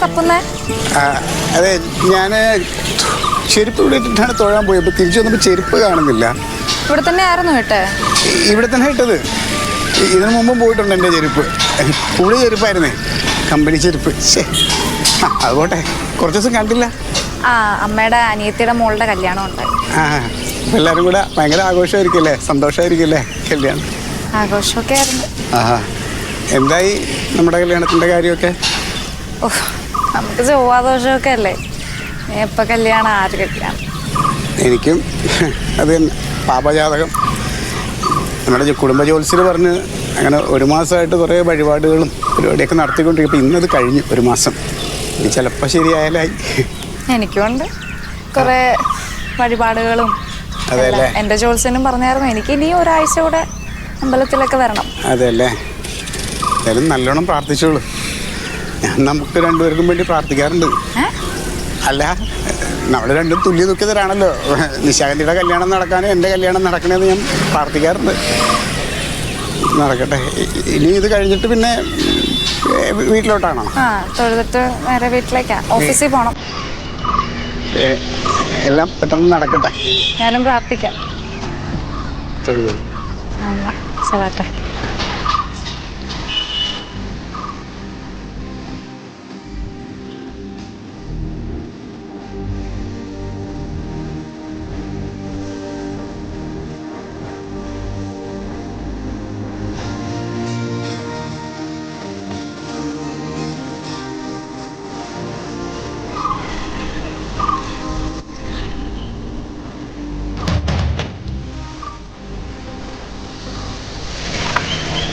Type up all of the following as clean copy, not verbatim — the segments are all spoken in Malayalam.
തപ്പുന്നേ? അതെ, ഞാൻ ചെരുപ്പ് ഇവിടെ ഇട്ടിട്ടാണ് തൊഴാൻ പോയപ്പോൾ തിരിച്ചു വന്നപ്പോൾ ചെരുപ്പ് കാണുന്നില്ല. ഇവിടെ തന്നെ ആയിരുന്നു കേട്ടെ? ഇവിടെ തന്നെ ഇട്ടത്. ഇതിനു മുമ്പും പോയിട്ടുണ്ട് എൻ്റെ ചെരുപ്പ്. പുളി ചെരുപ്പായിരുന്നേ, കമ്പനി ചെരുപ്പ്. അതുകൊട്ടെ കുറച്ച് ദിവസം കണ്ടില്ല. അമ്മയുടെ അനിയത്തിയുടെ മോളുടെ കല്യാണം ഉണ്ട്. എല്ലാവരും കൂടെ ഭയങ്കര ആഘോഷമായിരിക്കും, സന്തോഷമായിരിക്കും കല്യാണം. ആഘോഷമൊക്കെ ആയിരുന്നു. എന്തായി നമ്മുടെ കല്യാണത്തിൻ്റെ കാര്യമൊക്കെ? നമുക്ക് ചൊവ്വാദോഷമൊക്കെ അല്ലേ, എപ്പോൾ കല്യാണം, ആര് കല്യാണം? എനിക്കും അത് തന്നെ, പാപജാതകം. നമ്മുടെ കുടുംബ ജ്യോത്സ്യർ പറഞ്ഞ് അങ്ങനെ ഒരു മാസമായിട്ട് കുറേ വഴിപാടുകളും പരിപാടിയൊക്കെ നടത്തിക്കൊണ്ടിരിക്കും. ഇന്നത് കഴിഞ്ഞു ഒരു മാസം. ഇത് ചിലപ്പോൾ ശരിയായാലായി. എനിക്കുണ്ട് കുറേ വഴിപാടുകളും. അതെല്ലേ? എൻ്റെ ജ്യോത്സ്യനും പറഞ്ഞായിരുന്നു എനിക്ക് ഇനിയും ഒരാഴ്ച കൂടെ അമ്പലത്തിലൊക്കെ വരണം. അതെല്ലേ? എന്തായാലും നല്ലോണം പ്രാർത്ഥിച്ചോളൂ. ഞാൻ നമുക്ക് രണ്ടുപേർക്കും വേണ്ടി പ്രാർത്ഥിക്കാറുണ്ട്. അല്ല, നമ്മൾ രണ്ടും തുല്യ ദുഃഖിതരാണല്ലോ. നിശാഗന്ധിയുടെ കല്യാണം നടക്കാനും എൻ്റെ കല്യാണം നടക്കണമെന്ന് ഞാൻ പ്രാർത്ഥിക്കാറുണ്ട്. നടക്കട്ടെ. ഇനി ഇത് കഴിഞ്ഞിട്ട് പിന്നെ വീട്ടിലോട്ടാണോ? തൊഴുതിട്ട് നേരെ വീട്ടിലേക്കാ, ഓഫീസിൽ പോകണം. എല്ലാം പെട്ടെന്ന് നടക്കട്ടെ. ഞാനും പ്രാർത്ഥിക്കാം. ശരാട്ടെ.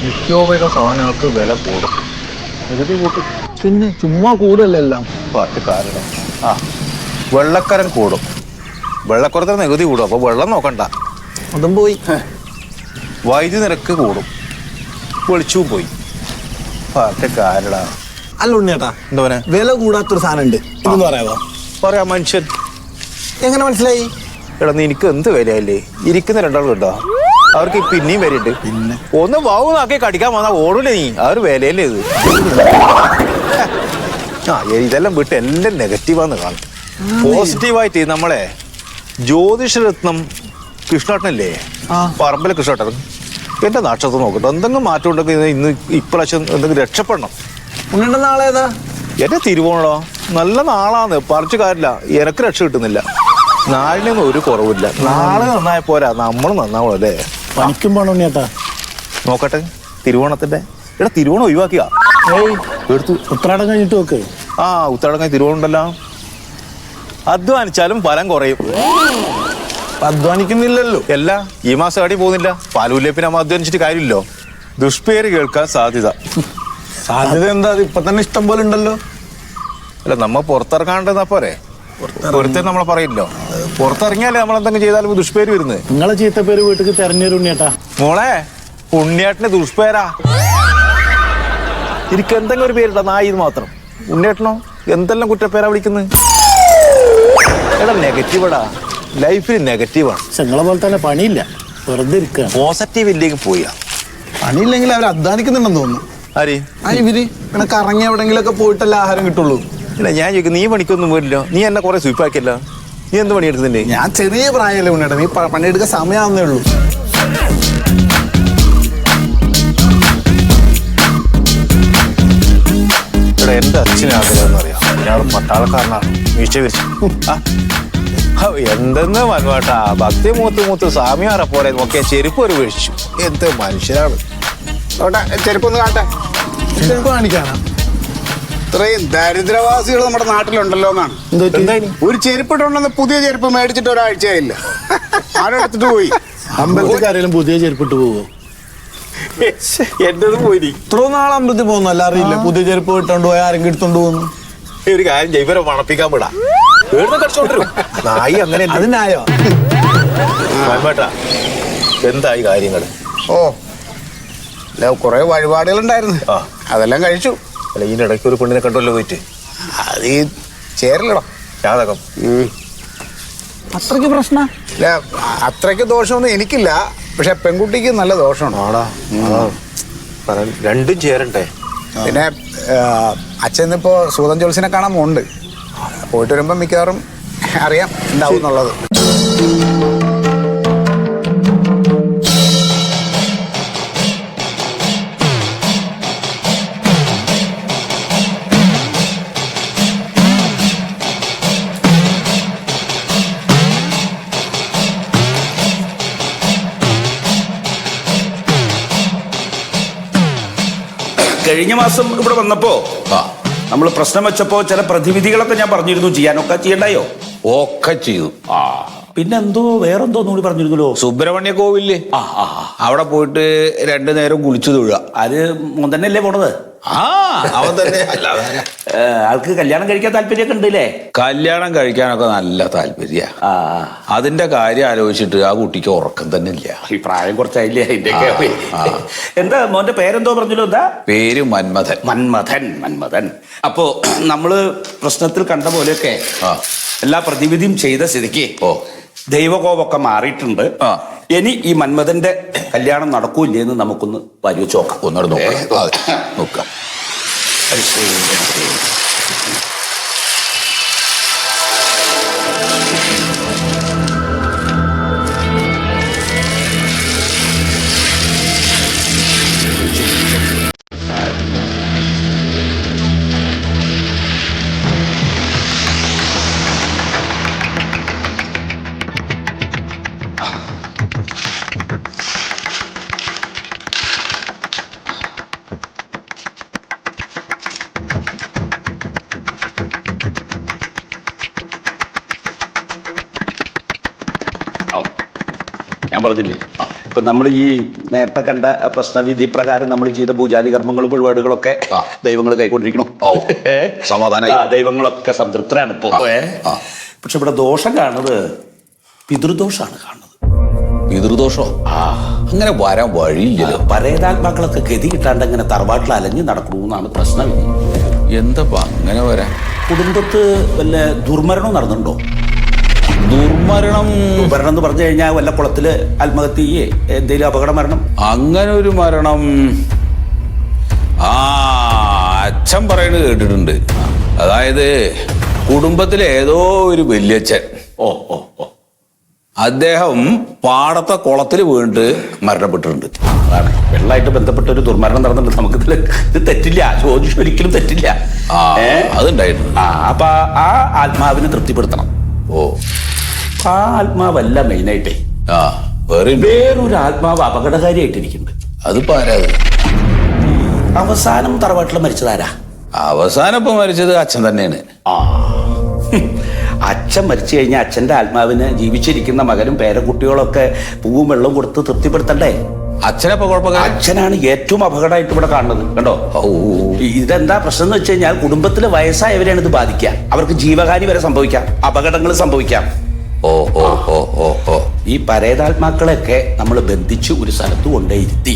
നിത്യോപയോഗ സാധനങ്ങൾക്ക് വില കൂടും. നികുതി കൂട്ടും. പിന്നെ ചുമ്മാ കൂടല്ലേ എല്ലാം. പാർട്ടി കാരണം വെള്ളക്കരം കൂടും. വെള്ളക്കുറത്തിന് നികുതി കൂടും. അപ്പോൾ വെള്ളം നോക്കണ്ട, അതും പോയി. വൈദ്യുതി നിരക്ക് കൂടും, വെളിച്ചവും പോയി. പാർട്ടി കാരണം. അല്ല ഉണ്ണിയേട്ടാ, എന്തോനെ വില കൂടാത്തൊരു സാധനം ഉണ്ട്, ഇതെന്ന് പറയാമോ? പറയാ മനുഷ്യൻ. എങ്ങനെ മനസ്സിലായി? എടാ, എനിക്ക് എന്ത് വിലയല്ലേ? ഇരിക്കുന്ന രണ്ടാളും ഉണ്ടോ? അവർക്ക് പിന്നെയും വരണ്ട്. പിന്നെ ഒന്ന് വാവുന്നാക്കി കടിക്കാൻ വന്നാൽ ഓടൂലേ നീ. ആ ഒരു വിലയല്ലേ ഇത്? ഇതെല്ലാം വിട്ട് എല്ലാം നെഗറ്റീവാന്ന് കാണും. പോസിറ്റീവായിട്ട് നമ്മളെ ജ്യോതിഷരത്നം കൃഷ്ണേട്ടനല്ലേ, പറമ്പിലെ കൃഷ്ണേട്ടൻ, എന്റെ നക്ഷത്രം നോക്കട്ടെ. എന്തെങ്കിലും മാറ്റം ഉണ്ടെങ്കിൽ ഇന്ന് ഇപ്രാവശ്യം എന്തെങ്കിലും രക്ഷപ്പെടണം. ഉണ്ണിയുടെ നാളേതാ? എന്റെ തിരുവോണോ നല്ല നാളാന്ന്, പറിച്ചു കാര്യമില്ല. എനക്ക് രക്ഷ കിട്ടുന്നില്ല. നാളിനൊന്നും ഒരു കുറവില്ല. നാളെ നന്നായ പോരാ, നമ്മൾ നന്നാവണം അല്ലേ? പണിക്കും പോണ ഉണ്ണിയേട്ടാ. നോക്കട്ടെ തിരുവോണത്തിന്റെ. എടാ, തിരുവോണം ഒഴിവാക്കിയ എടുത്തു. ഉത്രാടം കഴിഞ്ഞിട്ട് നോക്ക്. ഉത്രാടം കഴിഞ്ഞ് തിരുവോണം ഉണ്ടല്ലോ. അധ്വാനിച്ചാലും ഫലം കുറയും. അധ്വാനിക്കുന്നില്ലല്ലോ. അല്ല, ഈ മാസം അടി പോകുന്നില്ല. പാലൂല്ലേ, പിന്നെ നമ്മൾ അധ്വാനിച്ചിട്ട് കാര്യമില്ലോ. ദുഷ്പേര് കേൾക്കാൻ സാധ്യത. സാധ്യത എന്താ? ഇപ്പൊ തന്നെ ഇഷ്ടം പോലെ ഉണ്ടല്ലോ. അല്ല, നമ്മ പുറത്തിറങ്ങാണ്ടെന്നാ പോരെ? പുറത്തേ നമ്മളെ പറയില്ലോ. പുറത്തിറങ്ങിയാലേ നമ്മൾ എന്തെങ്കിലും ചെയ്താലും ദുഷ്പേര് വരുന്നത്. നിങ്ങളെ ചീത്തപ്പേര് വീട്ടിൽ തെരഞ്ഞൊരു ഉണ്ണിയേട്ടാ. മോളെ, ഉണ്ണിയേട്ടന് ദുഷ്പേരാ. എനിക്ക് എന്തെങ്കിലും ഒരു പേരിട്ട നായി മാത്രം. ഉണ്ണിയേട്ടനോ എന്തെല്ലാം കുറ്റപ്പേരാ വിളിക്കുന്നത്? എടാ, നെഗറ്റീവടാ. ലൈഫിൽ നെഗറ്റീവാണ്. നിങ്ങളെ പോലെ തന്നെ പണിയില്ല, വെറുതെ ഇരിക്കുക. പോസിറ്റീവ് ഇല്ലെങ്കിൽ പോയാ പണിയില്ലെങ്കിൽ അവർ അധ്വാനിക്കുന്നുണ്ടെന്ന് തോന്നുന്നു. ആര്? ഇവര് ഇങ്ങനെ കറങ്ങി എവിടെങ്കിലൊക്കെ പോയിട്ടല്ല ആഹാരം കിട്ടുള്ളൂ. ഇല്ല, ഞാൻ ചോദിക്കും, നീ പണിക്കൊന്നും പോയില്ലോ? നീ എന്നെ കുറെ സ്വീപ്പാക്കിയല്ലോ. നീ എന്ത് പണിയെടുക്കുന്നില്ലേ? ഞാൻ ചെറിയ പ്രായമല്ലേ ഉണ്ണിയേട്ടാ, നീ പണിയെടുക്കാൻ സമയമാവുന്നേ ഉള്ളൂ. ഇവിടെ എന്റെ അച്ഛനെ ആഗ്രഹം അറിയാം. ഞാൻ പട്ടാളക്കാരനാണ്, വീഴ്ച വിരിച്ചു. എന്തെന്ന് മനുവാട്ടാ, ഭക്തി മൂത്ത് മൂത്ത് സ്വാമിയാറെ പോലെ നോക്കിയാൽ ചെരുപ്പ് ഒരു വീഴ്ചു. എന്ത് മനുഷ്യരാണ്. ചെരുപ്പൊന്ന് കാട്ടെ. ചെരുപ്പ് കാണിക്കാനാ? ഇത്രയും ദരിദ്രവാസികൾ നമ്മുടെ നാട്ടിലുണ്ടല്ലോ എന്നാണ്. ഒരു ചെരുപ്പിട്ടുണ്ടെന്ന് പുതിയ ചെരുപ്പ് മേടിച്ചിട്ട് ഒരാഴ്ചയായില്ല. ആരെടുത്തിട്ട് പോയി? അമ്പലത്തിക്കാരെങ്കിലും പുതിയ ചെരുപ്പിട്ട് പോവോ? എന്റേത് പോയി. ഇത്ര നാൾ അമ്പലത്തിൽ പോകുന്നു, അല്ല അറിയില്ല. പുതിയ ചെരുപ്പ് ഇട്ടോണ്ട് പോയി ആരെങ്കിലും എടുത്തോണ്ട് പോകുന്നു. ഒരു കാര്യം ഇവരെ മണപ്പിക്കാൻ വിടാ. നായി അങ്ങനെ അതിനായോ? എന്തായി കാര്യങ്ങള്? കുറെ വഴിപാടുകളുണ്ടായിരുന്നു, അതെല്ലാം കഴിച്ചു. അല്ല, ഇതിനിടയ്ക്ക് ഒരു പെണ്ണിനെ കണ്ടല്ലോ പോയിട്ട്. അത് ഈ ചേരില്ലടോ, ജാതകം. അത്രയ്ക്ക് പ്രശ്ന? അത്രയ്ക്ക് ദോഷമൊന്നും എനിക്കില്ല, പക്ഷെ പെൺകുട്ടിക്ക് നല്ല ദോഷമാണ്. ആടാ, രണ്ടും ചേരണ്ടേ? പിന്നെ അച്ഛൻ ഇന്നിപ്പോ സൂതൻ ജോത്സ്യനെ കാണാൻ പോകുന്നുണ്ട്. പോയിട്ട് വരുമ്പോ മിക്കവാറും അറിയാം ഉണ്ടാവും എന്നുള്ളത്. കഴിഞ്ഞ മാസം ഇവിടെ വന്നപ്പോ നമ്മൾ പ്രശ്നം വെച്ചപ്പോ ചില പ്രതിവിധികളൊക്കെ ഞാൻ പറഞ്ഞിരുന്നു ചെയ്യാനൊക്കെ ചെയ്യണ്ടായോ? ഒക്കെ ചെയ്തു. പിന്നെന്തോ വേറെന്തോ ഒന്നുകൂടി പറഞ്ഞിരുന്നല്ലോ. സുബ്രഹ്മണ്യ കോവില് അവിടെ പോയിട്ട് 2 നേരം കുളിച്ചു തൊഴുക. അത് മോൻ തന്നെയല്ലേ പോണത്? അവൻ തന്നെ. ആൾക്ക് കല്യാണം കഴിക്കാൻ താല്പര്യമൊക്കെ ഉണ്ടല്ലേ? കല്യാണം കഴിക്കാനൊക്കെ നല്ല താല്പര്യ. അതിന്റെ കാര്യം ആലോചിച്ചിട്ട് ആ കുട്ടിക്ക് ഉറക്കം തന്നെ ഇല്ല. ഈ പ്രായം കുറച്ചായില്ലേ അതിന്റെയൊക്കെ. എന്താ മോന്റെ പേരെന്തോ പറഞ്ഞല്ലോ? എന്താ പേര്? മന്മഥൻ. മന്മഥൻ. അപ്പോ നമ്മള് പ്രശ്നത്തിൽ കണ്ട പോലെയൊക്കെ എല്ലാ പ്രതിവിധിയും ചെയ്ത സ്ഥിതിക്ക് ദൈവകോപമൊക്കെ മാറിയിട്ടുണ്ട്. ഇനി ഈ മന്മഥന്റെ കല്യാണം നടക്കൂല്ലേ എന്ന് നമുക്കൊന്ന് പരിവച്ച് നോക്കാം. ഒന്നോട് നോക്കാം. ഞാൻ പറഞ്ഞില്ലേ, ഇപ്പൊ നമ്മൾ ഈ നേരത്തെ കണ്ട പ്രശ്നവിധി പ്രകാരം നമ്മൾ ചെയ്ത പൂജാതി കർമ്മങ്ങളും പരിപാടികളൊക്കെ ദൈവങ്ങൾ കൈക്കൊണ്ടിരിക്കണം. സമാധാനം. ദൈവങ്ങളൊക്കെ സംതൃപ്തരാണ് ഇപ്പോ. പക്ഷെ ഇവിടെ ദോഷം കാണുന്നത് പിതൃദോഷാണ് കാണുന്നത്. പിതൃദോഷോ? അങ്ങനെ വരാൻ വഴിയില്ലല്ലോ. പരേതാത്മാക്കളൊക്കെ ഗതി കിട്ടാണ്ട് അങ്ങനെ തറവാട്ടിൽ അലഞ്ഞു നടക്കണമെന്നാണ് പ്രശ്നവിധി. എന്താ അങ്ങനെ വരാൻ? കുടുംബത്ത് വല്ല ദുർമരണവും നടന്നിട്ടുണ്ടോ? ദുർമരണം എന്ന് പറഞ്ഞു കഴിഞ്ഞാൽ വല്ല കുളത്തില് ആത്മഹത്യയെ എന്തെങ്കിലും അപകട മരണം? അങ്ങനെ ഒരു മരണം അച്ഛൻ പറയുന്നത് കേട്ടിട്ടുണ്ട്. അതായത് കുടുംബത്തിലെ ഏതോ ഒരു വല്യച്ഛൻ അദ്ദേഹം പാടത്തെ കുളത്തിൽ വീണിട്ട് മരണപ്പെട്ടിട്ടുണ്ട്. അതാണ് വെള്ളമായിട്ട് ബന്ധപ്പെട്ട ഒരു ദുർമരണം നടന്നിട്ടുണ്ട്. നമുക്ക് ഇത് തെറ്റില്ല, ജ്യോതിഷം ഒരിക്കലും തെറ്റില്ല. അതുണ്ടായിരുന്നു. അപ്പൊ ആ ആത്മാവിനെ തൃപ്തിപ്പെടുത്തണം. ആ ആത്മാവല്ല മെയിനായിട്ടേ, വേറൊരു ആത്മാവ് അപകടകാരിയായിട്ടിരിക്കുന്നുണ്ട്. അതിപ്പോ ആരാത്? അവസാനം തറവാട്ടിൽ മരിച്ചതാരാ? അവസാനം ഇപ്പൊ മരിച്ചത് അച്ഛൻ തന്നെയാണ്. അച്ഛൻ മരിച്ചു കഴിഞ്ഞാൽ അച്ഛന്റെ ആത്മാവിന് ജീവിച്ചിരിക്കുന്ന മകനും പേരക്കുട്ടികളൊക്കെ പൂവും വെള്ളവും കൊടുത്ത് തൃപ്തിപ്പെടുത്തണ്ടേ? അച്ഛനപ്പോ കുഴപ്പമില്ല. അച്ഛനാണ് ഏറ്റവും അപകടമായിട്ട് ഇവിടെ കാണുന്നത്. കണ്ടോ, ഇതെന്താ പ്രശ്നം എന്ന് വെച്ച് കഴിഞ്ഞാൽ കുടുംബത്തിലെ വയസ്സായവരെയാണ് ഇത് ബാധിക്കുക. അവർക്ക് ജീവഹാനി വരെ സംഭവിക്കാം, അപകടങ്ങൾ സംഭവിക്കാം. ഈ പരേതാത്മാക്കളെയൊക്കെ നമ്മൾ ബന്ധിച്ച് ഒരു സ്ഥലത്ത് കൊണ്ടേയിരുത്തി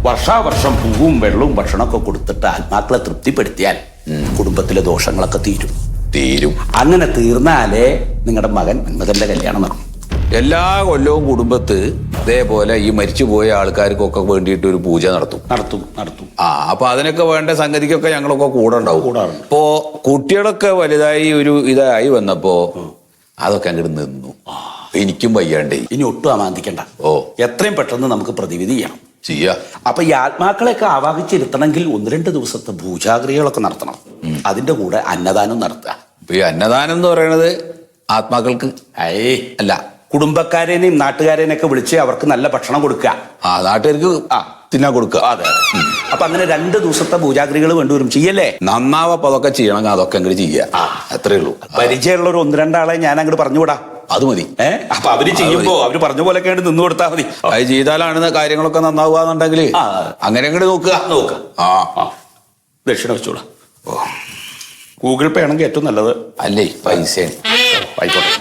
വർഷാവർഷം പൂവും വെള്ളവും ഭക്ഷണമൊക്കെ കൊടുത്തിട്ട് ആത്മാക്കളെ തൃപ്തിപ്പെടുത്തിയാൽ കുടുംബത്തിലെ ദോഷങ്ങളൊക്കെ തീരും. അങ്ങനെ തീർന്നാലേ നിങ്ങളുടെ മകൻ മന്മഥന്റെ കല്യാണം നടക്കും. എല്ലാ കൊല്ലവും കുടുംബത്ത് ഇതേപോലെ ഈ മരിച്ചുപോയ ആൾക്കാർക്കൊക്കെ വേണ്ടിയിട്ട് ഒരു പൂജ നടത്തും. അപ്പൊ അതിനൊക്കെ വേണ്ട സംഗതിക്കൊക്കെ ഞങ്ങളൊക്കെ കൂടെ ഉണ്ടാവും. ഇപ്പോ കുട്ടികളൊക്കെ വലുതായി ഒരു ഇതായി വന്നപ്പോ അതൊക്കെ അങ്ങോട്ട് നിന്നു. എനിക്കും വയ്യാണ്ടേ. ഇനി ഒട്ടും അമാന്തിക്കണ്ട. എത്രയും പെട്ടെന്ന് നമുക്ക് പ്രതിവിധി ചെയ്യാം. അപ്പൊ ഈ ആത്മാക്കളെയൊക്കെ ആവാഹിച്ചിരുത്തണമെങ്കിൽ 1-2 ദിവസത്തെ പൂജാക്രിയകളൊക്കെ നടത്തണം. അതിന്റെ കൂടെ അന്നദാനം നടത്തുക. ഈ അന്നദാനം എന്ന് പറയുന്നത് ആത്മാക്കൾക്ക് അല്ല, കുടുംബക്കാരേനെയും നാട്ടുകാരേനെയൊക്കെ വിളിച്ച് അവർക്ക് നല്ല ഭക്ഷണം കൊടുക്കുക. നാട്ടുകാർക്ക് തിന്നാൻ കൊടുക്കുക. അതെ. അപ്പൊ അങ്ങനെ 2 ദിവസത്തെ പൂജാക്രികൾ വേണ്ടിവരും. ചെയ്യല്ലേ? നന്നാവപ്പോ അതൊക്കെ ചെയ്യണമെങ്കിൽ അതൊക്കെ അങ്ങോട്ട് ചെയ്യുക. അത്രേ ഉള്ളൂ. പരിചയമുള്ള ഒരു 1-2 ആളെ ഞാൻ അങ്ങോട്ട് പറഞ്ഞുകൂടാ. അത് മതി. അപ്പൊ അവര് ചെയ്യുമ്പോ അവര് പറഞ്ഞ പോലെയൊക്കെ നിന്ന് കൊടുത്താൽ മതി. അത് ചെയ്താലാണ് കാര്യങ്ങളൊക്കെ നന്നാവുകയെന്നുണ്ടെങ്കിൽ അങ്ങനെ അങ്ങോട്ട് നോക്കുക. ദക്ഷിണ വെച്ചോളാം. ഗൂഗിൾ പേ ആണെങ്കിൽ ഏറ്റവും നല്ലത്. അല്ലേ? പൈസ ആയിക്കോട്ടെ.